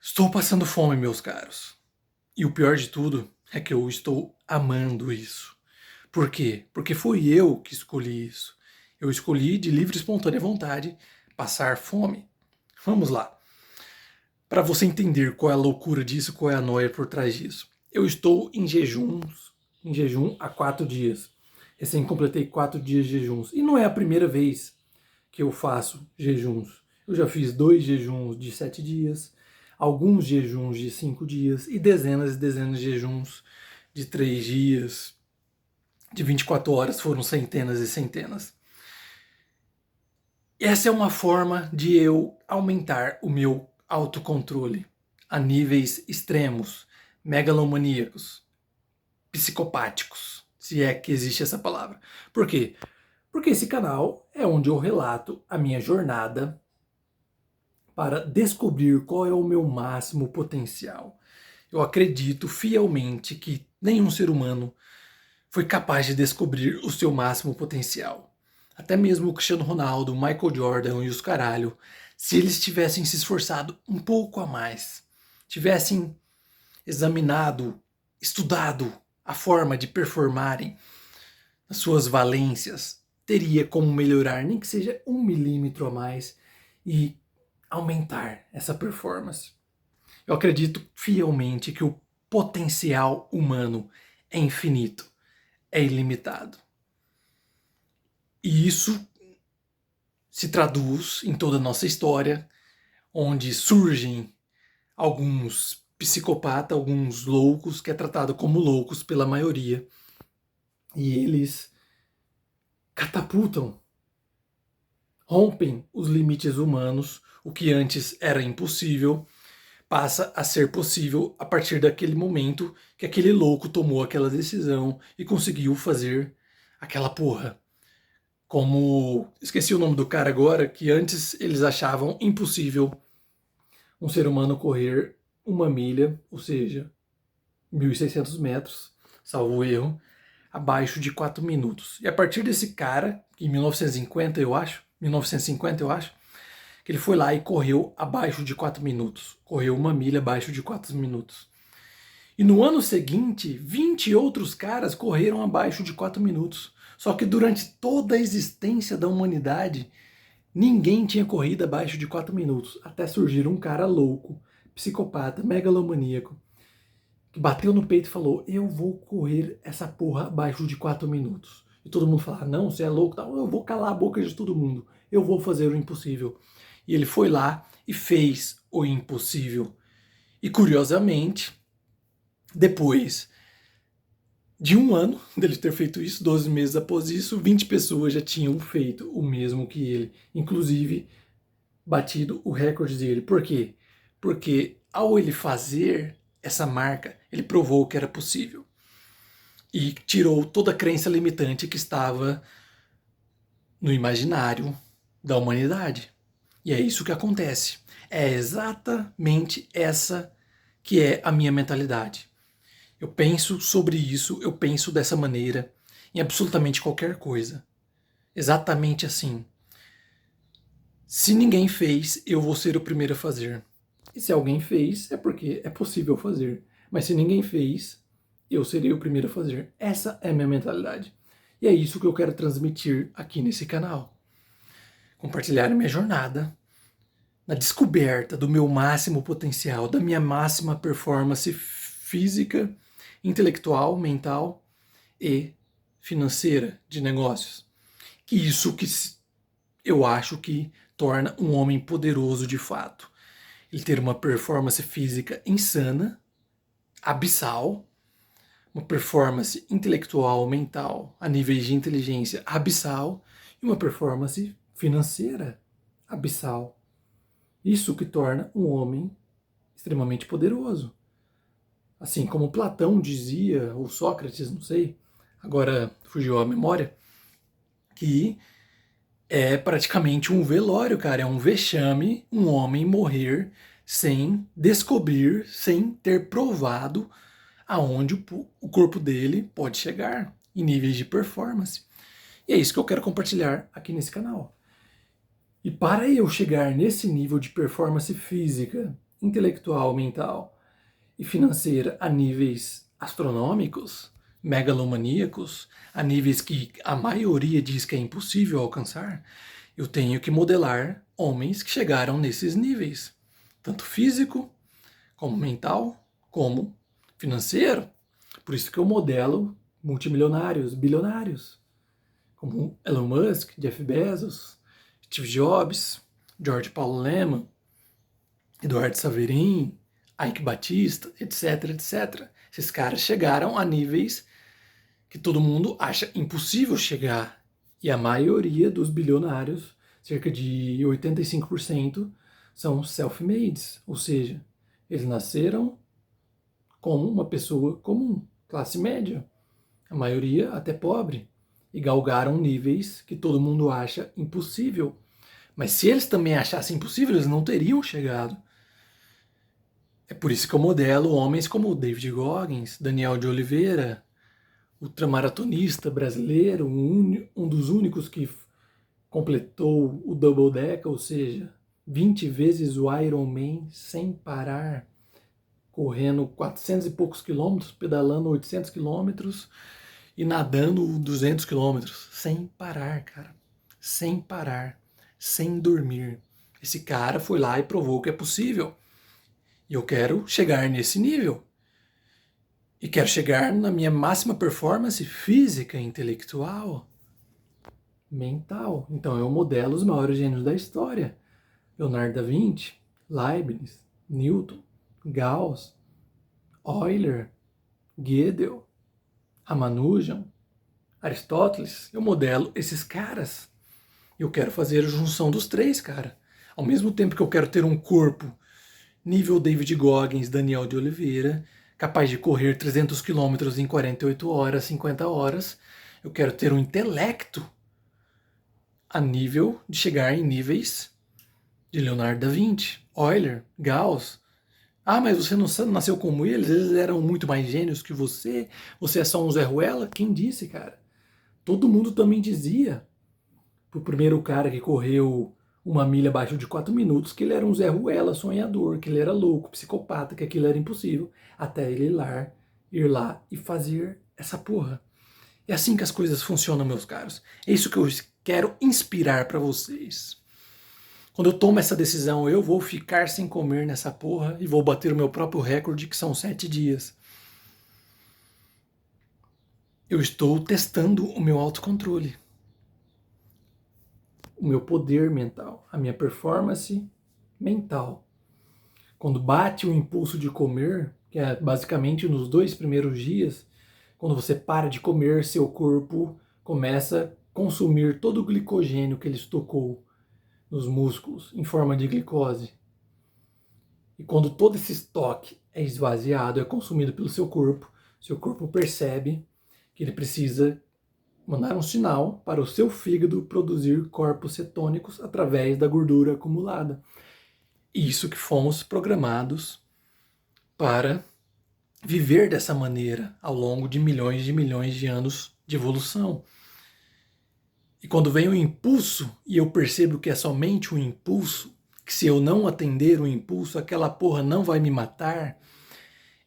Estou passando fome, meus caros. E o pior de tudo é que eu estou amando isso. Por quê? Porque foi eu que escolhi isso. Eu escolhi de livre e espontânea vontade passar fome. Vamos lá. Para você entender qual é a loucura disso, qual é a noia por trás disso. Eu estou em jejum há 4 dias. Recém completei 4 dias de jejuns. E não é a primeira vez que eu faço jejuns. Eu já fiz 2 jejuns de 7 dias, alguns jejuns de 5 dias e dezenas de jejuns de 3 dias, de 24 horas, foram centenas e centenas. Essa é uma forma de eu aumentar o meu autocontrole a níveis extremos, megalomaníacos, psicopáticos, se é que existe essa palavra. Por quê? Porque esse canal é onde eu relato a minha jornada para descobrir qual é o meu máximo potencial. Eu acredito fielmente que nenhum ser humano foi capaz de descobrir o seu máximo potencial. Até mesmo o Cristiano Ronaldo, o Michael Jordan e os caralho, se eles tivessem se esforçado um pouco a mais, tivessem examinado, estudado a forma de performarem as suas valências, teria como melhorar, nem que seja 1 milímetro a mais, e aumentar essa performance. Eu acredito fielmente que o potencial humano é infinito, é ilimitado. E isso se traduz em toda a nossa história, onde surgem alguns psicopatas, alguns loucos, que é tratado como loucos pela maioria, e eles catapultam, rompem os limites humanos, o que antes era impossível, passa a ser possível a partir daquele momento que aquele louco tomou aquela decisão e conseguiu fazer aquela porra. Como, esqueci o nome do cara agora, que antes eles achavam impossível um ser humano correr 1 milha, ou seja, 1.600 metros, salvo erro, abaixo de 4 minutos. E a partir desse cara, em 1950 eu acho, que ele foi lá e correu abaixo de 4 minutos. Correu 1 milha abaixo de 4 minutos. E no ano seguinte, 20 outros caras correram abaixo de 4 minutos. Só que durante toda a existência da humanidade, ninguém tinha corrido abaixo de 4 minutos. Até surgir um cara louco, psicopata, megalomaníaco, que bateu no peito e falou: eu vou correr essa porra abaixo de 4 minutos. E todo mundo fala: não, você é louco, eu vou calar a boca de todo mundo. Eu vou fazer o impossível. E ele foi lá e fez o impossível. E curiosamente, depois de um ano dele ter feito isso, 12 meses após isso, 20 pessoas já tinham feito o mesmo que ele. Inclusive, batido o recorde dele. Por quê? Porque ao ele fazer essa marca, ele provou que era possível. E tirou toda a crença limitante que estava no imaginário da humanidade. E é isso que acontece. É exatamente essa que é a minha mentalidade. Eu penso sobre isso, eu penso dessa maneira em absolutamente qualquer coisa. Exatamente assim. Se ninguém fez, eu vou ser o primeiro a fazer. E se alguém fez, é porque é possível fazer. Mas se ninguém fez, eu serei o primeiro a fazer. Essa é a minha mentalidade. E é isso que eu quero transmitir aqui nesse canal. Compartilhar a minha jornada na descoberta do meu máximo potencial, da minha máxima performance física, intelectual, mental e financeira de negócios. Que isso que eu acho que torna um homem poderoso de fato. Ele ter uma performance física insana, abissal, uma performance intelectual, mental, a níveis de inteligência abissal, e uma performance financeira abissal. Isso que torna um homem extremamente poderoso. Assim como Platão dizia, ou Sócrates, não sei, agora fugiu a memória, que é praticamente um velório, cara, é um vexame um homem morrer sem descobrir, sem ter provado aonde o corpo dele pode chegar em níveis de performance. E é isso que eu quero compartilhar aqui nesse canal. E para eu chegar nesse nível de performance física, intelectual, mental e financeira a níveis astronômicos, megalomaníacos, a níveis que a maioria diz que é impossível alcançar, eu tenho que modelar homens que chegaram nesses níveis, tanto físico, como mental, como financeiro. Por isso que eu modelo multimilionários, bilionários, como Elon Musk, Jeff Bezos, Steve Jobs, George Paulo Lemann, Eduardo Saverin, Ike Batista, etc, etc. Esses caras chegaram a níveis que todo mundo acha impossível chegar. E a maioria dos bilionários, cerca de 85%, são self-mades, ou seja, eles nasceram como uma pessoa comum, classe média, a maioria até pobre, e galgaram níveis que todo mundo acha impossível. Mas se eles também achassem impossível, eles não teriam chegado. É por isso que eu modelo homens como David Goggins, Daniel de Oliveira, ultramaratonista brasileiro, um dos únicos que completou o Double Deck, ou seja, 20 vezes o Ironman sem parar, correndo 400 e poucos quilômetros, pedalando 800 quilômetros e nadando 200 quilômetros, sem parar, cara, sem parar, sem dormir. Esse cara foi lá e provou que é possível. E eu quero chegar nesse nível. E quero chegar na minha máxima performance física, intelectual, mental. Então eu modelo os maiores gênios da história. Leonardo da Vinci, Leibniz, Newton, Gauss, Euler, Gödel, Ramanujan, Aristóteles. Eu modelo esses caras. Eu quero fazer a junção dos três, cara. Ao mesmo tempo que eu quero ter um corpo nível David Goggins, Daniel de Oliveira, capaz de correr 300 quilômetros em 48 horas, 50 horas, eu quero ter um intelecto a nível de chegar em níveis de Leonardo da Vinci, Euler, Gauss. Ah, mas você não nasceu como eles eram muito mais gênios que você é só um Zé Ruela? Quem disse, cara? Todo mundo também dizia, pro primeiro cara que correu uma milha abaixo de 4 minutos, que ele era um Zé Ruela sonhador, que ele era louco, psicopata, que aquilo era impossível, até ele ir lá e fazer essa porra. É assim que as coisas funcionam, meus caros. É isso que eu quero inspirar para vocês. Quando eu tomo essa decisão, eu vou ficar sem comer nessa porra e vou bater o meu próprio recorde, que são 7 dias. Eu estou testando o meu autocontrole, o meu poder mental, a minha performance mental. Quando bate o impulso de comer, que é basicamente nos 2 primeiros dias, quando você para de comer, seu corpo começa a consumir todo o glicogênio que ele estocou nos músculos em forma de glicose. E quando todo esse estoque é esvaziado, é consumido pelo seu corpo percebe que ele precisa mandar um sinal para o seu fígado produzir corpos cetônicos através da gordura acumulada. Isso que fomos programados para viver dessa maneira ao longo de milhões de anos de evolução. E quando vem o impulso e eu percebo que é somente um impulso, que se eu não atender o impulso, aquela porra não vai me matar,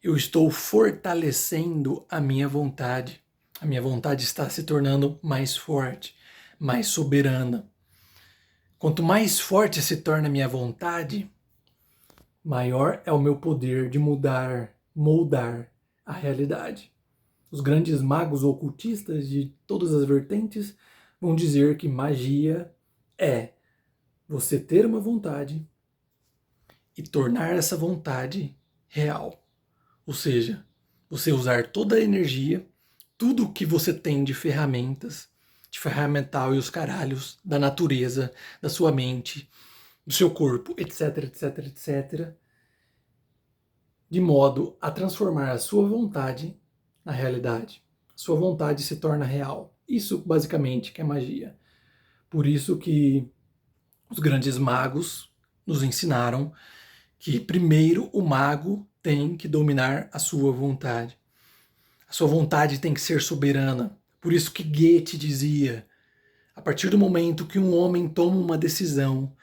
eu estou fortalecendo a minha vontade. A minha vontade está se tornando mais forte, mais soberana. Quanto mais forte se torna a minha vontade, maior é o meu poder de mudar, moldar a realidade. Os grandes magos ocultistas de todas as vertentes vão dizer que magia é você ter uma vontade e tornar essa vontade real. Ou seja, você usar toda a energia, tudo o que você tem de ferramentas, de ferramental e os caralhos da natureza, da sua mente, do seu corpo, etc, etc, etc, de modo a transformar a sua vontade na realidade. A sua vontade se torna real. Isso, basicamente, que é magia. Por isso que os grandes magos nos ensinaram que primeiro o mago tem que dominar a sua vontade. A sua vontade tem que ser soberana. Por isso que Goethe dizia, a partir do momento que um homem toma uma decisão,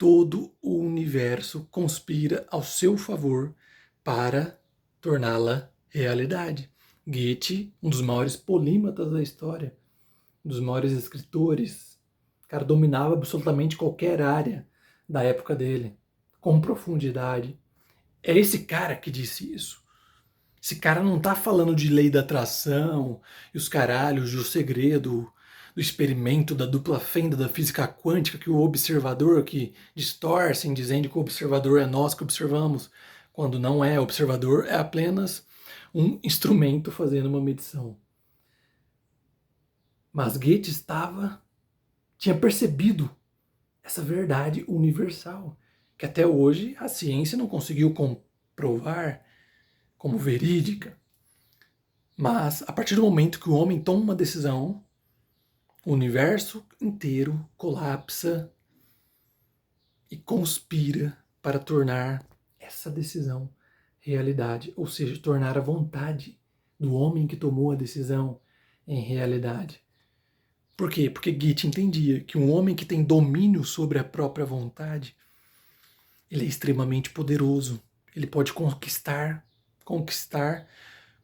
todo o universo conspira ao seu favor para torná-la realidade. Goethe, um dos maiores polímatas da história, um dos maiores escritores, o cara dominava absolutamente qualquer área da época dele, com profundidade. É esse cara que disse isso. Esse cara não tá falando de lei da atração e os caralhos, do segredo, do experimento da dupla fenda da física quântica, que o observador que distorcem, dizendo que o observador é nós que observamos, quando não é. O observador é apenas um instrumento fazendo uma medição. Mas Goethe tinha percebido essa verdade universal, que até hoje a ciência não conseguiu comprovar como verídica. Mas a partir do momento que o homem toma uma decisão, o universo inteiro colapsa e conspira para tornar essa decisão realidade, ou seja, tornar a vontade do homem que tomou a decisão em realidade. Por quê? Porque Goethe entendia que um homem que tem domínio sobre a própria vontade, ele é extremamente poderoso. Ele pode conquistar,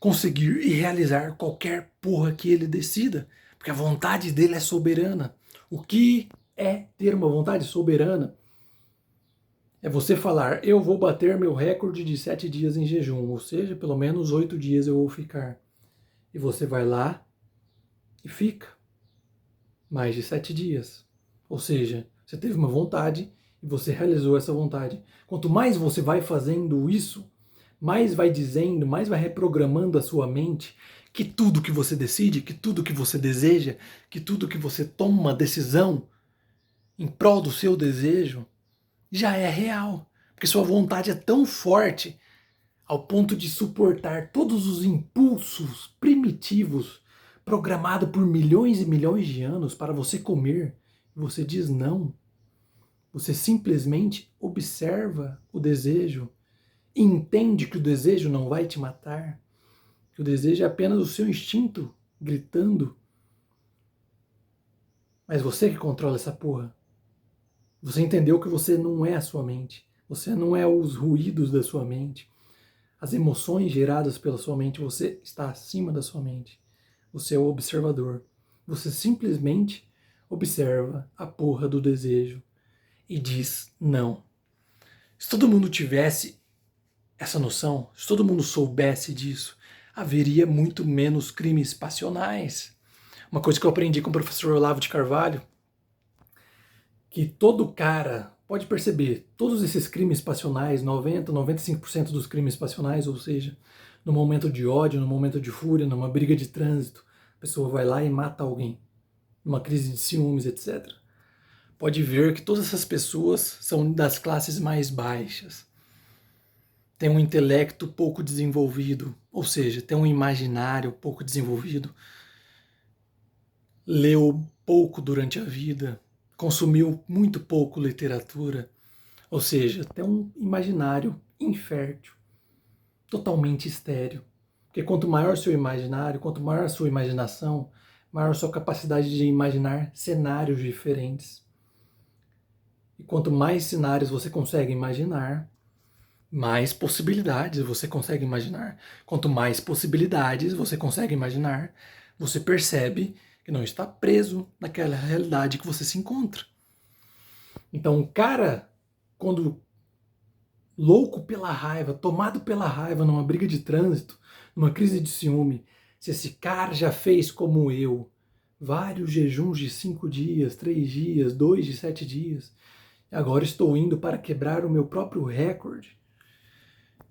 conseguir e realizar qualquer porra que ele decida, porque a vontade dele é soberana. O que é ter uma vontade soberana? É você falar, eu vou bater meu recorde de 7 dias em jejum, ou seja, pelo menos 8 dias eu vou ficar. E você vai lá e fica mais de 7 dias. Ou seja, você teve uma vontade e você realizou essa vontade. Quanto mais você vai fazendo isso, mais vai dizendo, mais vai reprogramando a sua mente que tudo que você decide, que tudo que você deseja, que tudo que você toma uma decisão em prol do seu desejo, já é real. Porque sua vontade é tão forte ao ponto de suportar todos os impulsos primitivos programados por milhões e milhões de anos para você comer. E você diz não. Você simplesmente observa o desejo e entende que o desejo não vai te matar, que o desejo é apenas o seu instinto gritando. Mas você que controla essa porra. Você entendeu que você não é a sua mente. Você não é os ruídos da sua mente. As emoções geradas pela sua mente, você está acima da sua mente. Você é o observador. Você simplesmente observa a porra do desejo e diz não. Se todo mundo tivesse essa noção, se todo mundo soubesse disso, haveria muito menos crimes passionais. Uma coisa que eu aprendi com o professor Olavo de Carvalho, que todo cara pode perceber, todos esses crimes passionais, 95% dos crimes passionais, ou seja, no momento de ódio, no momento de fúria, numa briga de trânsito, a pessoa vai lá e mata alguém, numa crise de ciúmes, etc. Pode ver que todas essas pessoas são das classes mais baixas. Tem um intelecto pouco desenvolvido, ou seja, tem um imaginário pouco desenvolvido, leu pouco durante a vida, consumiu muito pouco literatura, ou seja, tem um imaginário infértil, totalmente estéril. Porque quanto maior seu imaginário, quanto maior a sua imaginação, maior a sua capacidade de imaginar cenários diferentes. E quanto mais cenários você consegue imaginar, mais possibilidades você consegue imaginar. Quanto mais possibilidades você consegue imaginar, você percebe que não está preso naquela realidade que você se encontra. Então, o cara, quando louco pela raiva, tomado pela raiva numa briga de trânsito, numa crise de ciúme, se esse cara já fez como eu, vários jejuns de 5 dias, 3 dias, 2 de 7 dias, e agora estou indo para quebrar o meu próprio recorde.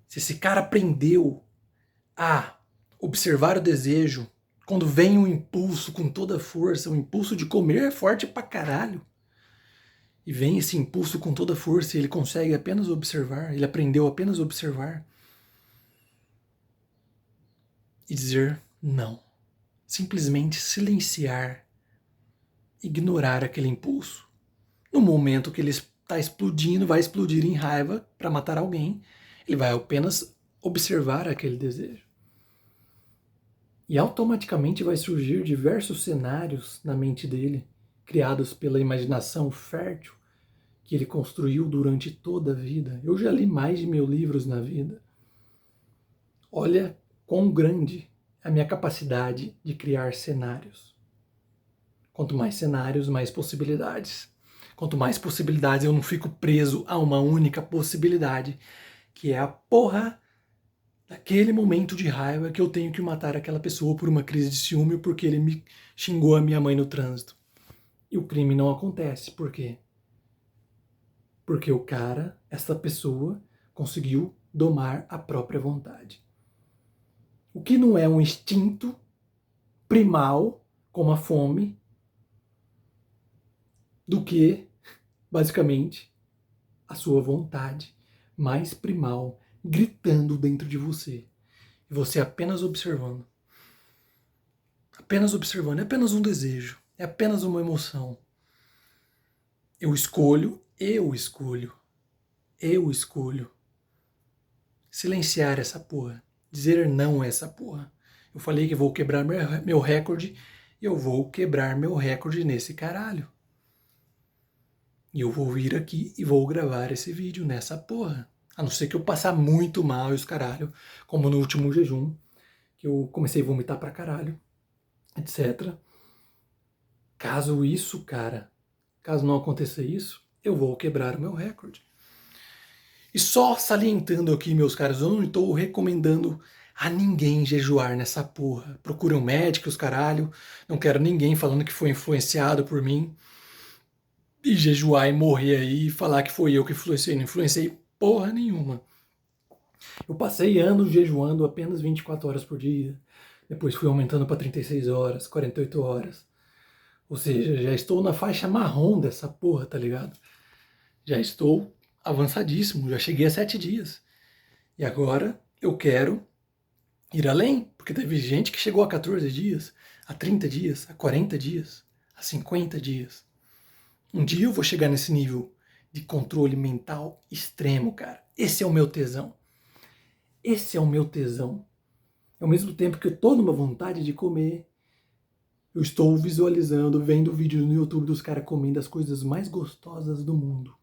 Se esse cara aprendeu a observar o desejo, quando vem um impulso com toda a força, o impulso de comer é forte pra caralho. E vem esse impulso com toda a força e ele consegue apenas observar, ele aprendeu apenas a observar e dizer não. Simplesmente silenciar, ignorar aquele impulso. No momento que ele está explodindo, vai explodir em raiva para matar alguém, ele vai apenas observar aquele desejo. E automaticamente vai surgir diversos cenários na mente dele, criados pela imaginação fértil, que ele construiu durante toda a vida. Eu já li mais de 1000 livros na vida. Olha quão grande é a minha capacidade de criar cenários. Quanto mais cenários, mais possibilidades. Quanto mais possibilidades, eu não fico preso a uma única possibilidade, que é a porra daquele momento de raiva que eu tenho que matar aquela pessoa por uma crise de ciúme ou porque ele me xingou a minha mãe no trânsito. E o crime não acontece. Por quê? Porque o cara, essa pessoa, conseguiu domar a própria vontade. O que não é um instinto primal, como a fome, do que, basicamente, a sua vontade mais primal gritando dentro de você. E você apenas observando. Apenas observando. É apenas um desejo. É apenas uma emoção. Eu escolho silenciar essa porra. Dizer não a essa porra. Eu falei que vou quebrar meu recorde e eu vou quebrar meu recorde nesse caralho. E eu vou vir aqui e vou gravar esse vídeo nessa porra. A não ser que eu passar muito mal e os caralho, como no último jejum, que eu comecei a vomitar pra caralho, etc. Caso isso, cara, caso não aconteça isso, eu vou quebrar o meu recorde. E só salientando aqui, meus caras, eu não estou recomendando a ninguém jejuar nessa porra. Procure um médico, os caralho. Não quero ninguém falando que foi influenciado por mim e jejuar e morrer aí e falar que foi eu que influenciei. Não influenciei porra nenhuma. Eu passei anos jejuando apenas 24 horas por dia. Depois fui aumentando para 36 horas, 48 horas. Ou seja, já estou na faixa marrom dessa porra, tá ligado? Já estou avançadíssimo, já cheguei a 7 dias. E agora eu quero ir além, porque teve gente que chegou a 14 dias, a 30 dias, a 40 dias, a 50 dias. Um dia eu vou chegar nesse nível de controle mental extremo, cara. Esse é o meu tesão. Esse é o meu tesão. Ao mesmo tempo que eu tô numa vontade de comer, eu estou visualizando, vendo vídeos no YouTube dos caras comendo as coisas mais gostosas do mundo.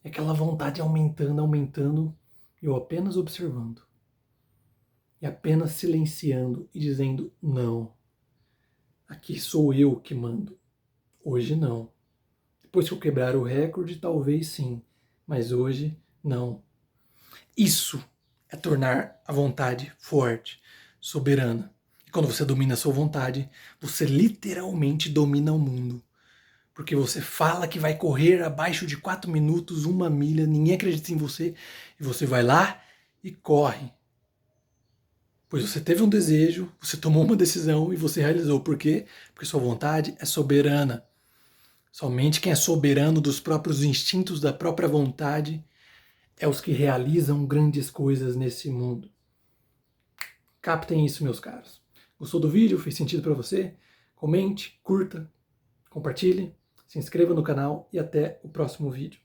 E aquela vontade aumentando, eu apenas observando. E apenas silenciando e dizendo, não. Aqui sou eu que mando. Hoje não. Depois que eu quebrar o recorde, talvez sim. Mas hoje, não. Isso é tornar a vontade forte, soberana. E quando você domina a sua vontade, você literalmente domina o mundo. Porque você fala que vai correr abaixo de 4 minutos, 1 milha, ninguém acredita em você, e você vai lá e corre. Pois você teve um desejo, você tomou uma decisão e você realizou. Por quê? Porque sua vontade é soberana. Somente quem é soberano dos próprios instintos, da própria vontade, é os que realizam grandes coisas nesse mundo. Captem isso, meus caros. Gostou do vídeo? Fez sentido para você? Comente, curta, compartilhe, se inscreva no canal e até o próximo vídeo.